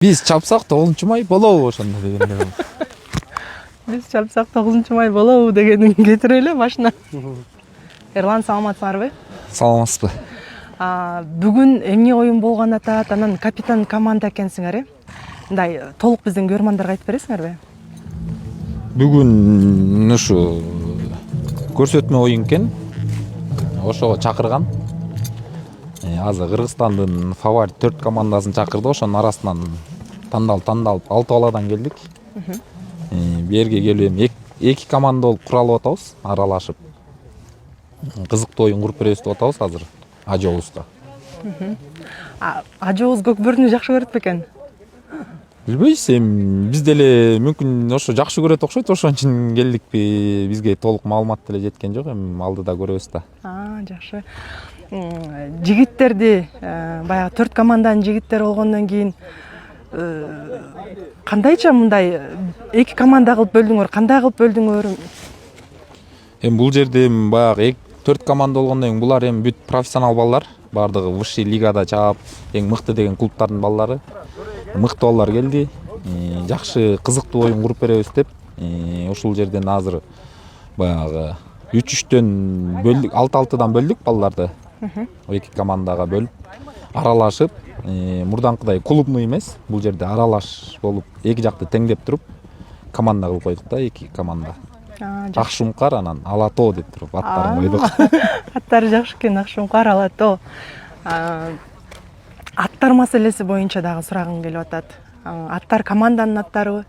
Биз чапсак 9 май болобу ошондо дегенде. Биз чапсак 9 май болобу дегенин кетире эле машина. Эрлан, саламатсыңарбы? Саламатсызбы? Бүгүн эмне оюн болгон атат, анан капитан команда экенсиңер, э? Мындай толук биздин көрөрмандарга айтып бересиңерби? Бүгүн ушу көрсөтмө оюн экен. Ошого чакырган. Азыр Кыргызстандын фаворит 4 командасын чакырды. Ошонун арасынан тандалып 6 баладан келдик. Берге келип эки команда болуп куралып атабыз, аралашып. Кызыктуу оюн куруп беребиз деп атабыз азыр ажообузда. Ажообуз көкбөрүнү жакшы көрөт бекен? Билбейбиз, биз деле мүмкүн ошо жакшы көрөт окшойт, ошон үчүн келдикпи. Бизге толук маалымат деле жеткен жок, алдыда көрөбүз да. Жакшы. Жигиттерди, баягы 4 команданын жигиттери болгондон кийин кандайча мындай эки команда кылып бөлдүңөр, кандай кылып бөлдүңөр? Бул жерде баягы 4 команда болгондон кийин булар бүт профессионал балдар, бардыгы высший лигада чаап, эң мыкты деген клубтардын балдары. Мыкты балдар келди. Жакшы кызыктуу оюн куруп беребиз деп, ушул жерден азыр баягы 3-3төн бөлдүк, 6-6дан бөлдүк балдарды. Эки командага бөлүп, аралашып, мурданкыдай клубный эмес, бул жерде аралаш болуп, эки жакты теңдеп туруп, команда кылып койдук да, эки команда. Акшумкар, анан Ала тоо деп туруп аттарын койдук. Аттары жакшы экен, Акшумкар, Ала тоо. Аттар маселеси боюнча дагы сурагым келип атат. Аттар команданын аттарыбы?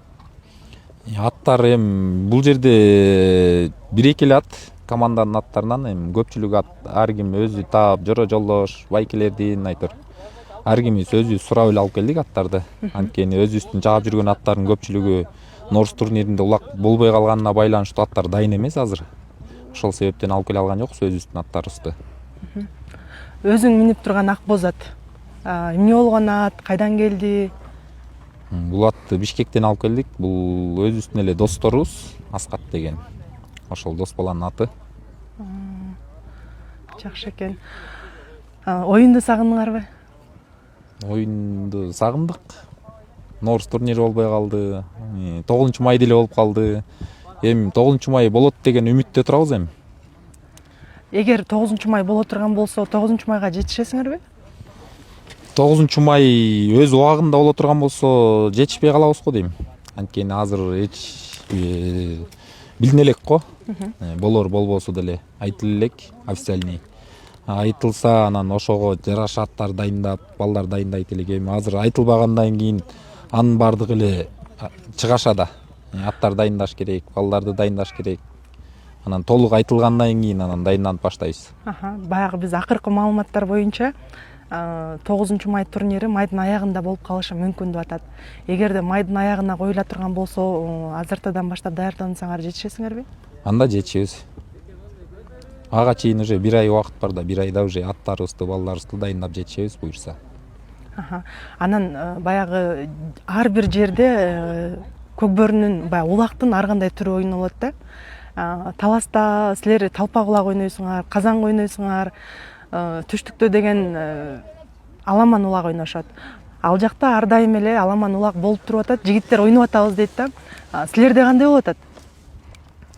Аттар бул жерде бир-эки эле ат команданын аттарынан, көпчүлүк ат ар ким өзү таап, Жора Жолдош, Байкелердин айтор. Ар кимибиз өзүбүз сурап эле алып келдик аттарды. Анткени өзүбүздүн жаап жүргөн аттардын көпчүлүгү Норус турниринде улак болбой калганына байланыштуу аттар дайын эмес азыр. Ошол себептен алып келе алган жокпуз өзүбүздүн аттарыбызды. Өзүң минип турган ак боз ат эмне болгон ат, кайдан келди? Бул атты Бишкектен алып келдик. Бул өзүбүздүн эле досторубуз, Аскат деген. Ошол дос баланын аты. Жакшы экен. Оюнду сагындыңарбы? Оюнду сагындык. Норус турнири болбой калды. 9 май деле болуп калды. 9 май болот деген үмүттө турабыз . Эгер 9 май боло турган болсо, 9 майга жетишесиңерби? 9 май өз убагында боло турган болсо, жетишпей калабыз го дейм. Анткени азыр эч билине элек го. Болор болбосу деле айтылы элек, официальный. Айтылса, анан ошого жараша аттар дайындап, балдар дайындайт элек. Азыр айтылбагандан кийин анын бардыгы эле чыгашада. Аттар дайындаш керек, балдарды дайындаш керек. Анан толук айтылгандан кийин анан дайынданып баштайбыз. Баягы биз акыркы маалыматтар боюнча 9 май турнири майдын аягында болуп калышы мүмкүн деп атат. Эгерде майдын аягына коюла турган болсо, азыртадан баштап даярдансаңар жетишесиңерби? Анда жетишебиз. Ага чейин уже 1 ай убакыт бар да, 1 айда уже аттарыбызды, балдарыбызды дайындап жетишебиз буюрса. Анан баягы ар бир жерде көкбөрүнүн баягы улактын ар кандай түрү ойнолот да. Таласта силер талпак улак ойнойсуңар, казан ойнойсуңар, түштүктө деген аламан улак ойношот. Ал жакта ар дайым эле аламан улак болуп туруп атат, жигиттер ойноп атабыз дейт да. Силерде кандай болуп атат?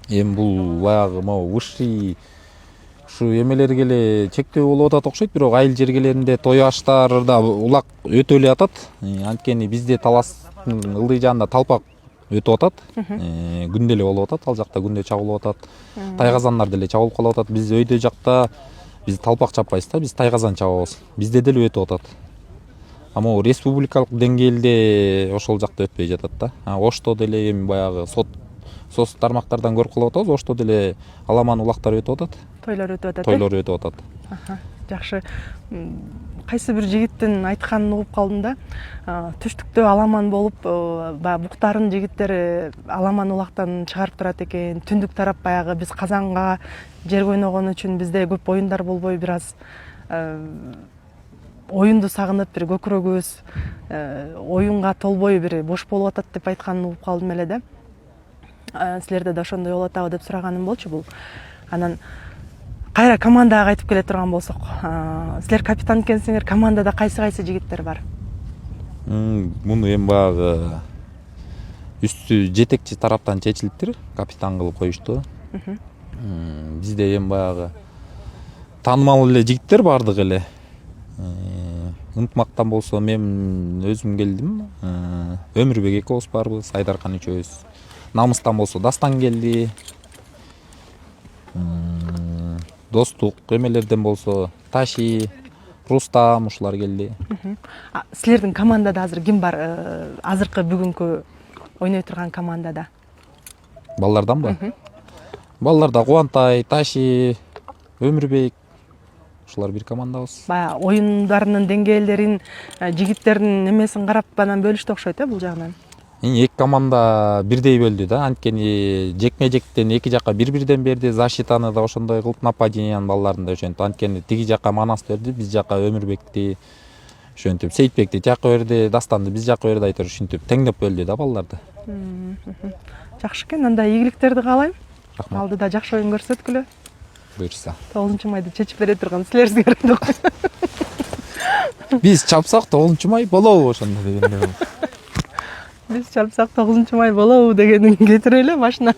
Бул баягы могу высший ушу эмелерге эле чектөө болуп атат окшойт, бирок айыл жергелеринде той аштарда улак өтө эле атат. Анткени бизде таластын ылдый жаанда талпак өтүп атат. Күндө эле болуп атат, ал жакта күндө чабылып атат. Тайказандар деле чабылып калып атат. Биз өйдө жакта биз талпак чаппайбыз да, биз тайказан чабабыз. Бизде деле өтүп атат. Могу республикалык деңгээлде ошол жакта өтпөй жатат да. Ошто деле баягы соц тармактардан көрүп калып атабыз, ошто деле аламан улактар өтүп атат. Тойлор өтүп атат. Тойлор өтүп атат. Жакшы. Кайсы бир жигиттин айтканын угуп калдым да. Түштүктө аламан болуп, баягы буктарын жигиттери аламан улактан чыгарып турат экен. Түндүк тарап баягы биз казанга жер ойногон үчүн бизде көп оюндар болбой, бир аз оюнду сагынып, бир көкүрөгүбүз оюнга толбой бир бош болуп атат деп айтканын угуп калдым эле да. Силерде да ошондой болуп атабы деп сураганым болчу бул. Анан кайра командага кайтып келе турган болсок, силер капитан экенсиңер, командада кайсы жигиттер бар? Муну эми баягы үстү жетекчи тараптан чечилиптир, капитан кылып коюшту. Бизде эми баягы таанымал эле жигиттер баардыгы эле. Ынтмактан болсо мен өзүм келдим. Өмүрбек экөөбүз барбыз, Айдаркан үчөөбүз. Намыстан болсо Дастан келди. Достук эмелерден болсо Таши, Рустам ушулар келди. Силердин командада азыр ким бар? Азыркы бүгүнкү ойной турган командада. Балдарданбы? Балдарда Кубантай, Таши, Өмүрбек ушулар бир командабыз. Баягы оюндарынын деңгээлдерин, жигиттердин эмесин карап анан бөлүштү окшойт бул жагынан. Эки команда бирдей бөлдү да, анткени жекме-жектен эки жака бир-бирден берди, защитаны да ошондой кылып, нападениянын балдарын да ошентип. Анткени тиги жака Манас берди, биз жака Өмүрбекти ошентип, Сейитбекти жака берди, Дастанды биз жака берди, айтор ушинтип теңдеп бөлдү да балдарды. Жакшы экен, анда ийгиликтерди каалайм. Рахмат. Алдыда жакшы оюн көрсөткүлө. Буюрса. 9-майды чечип бере турган силерсиңер. Биз чапсак 9-май болобу ошондо дегенде болот. Биз чапсак 9-май болобу дегенин кетире эле башына.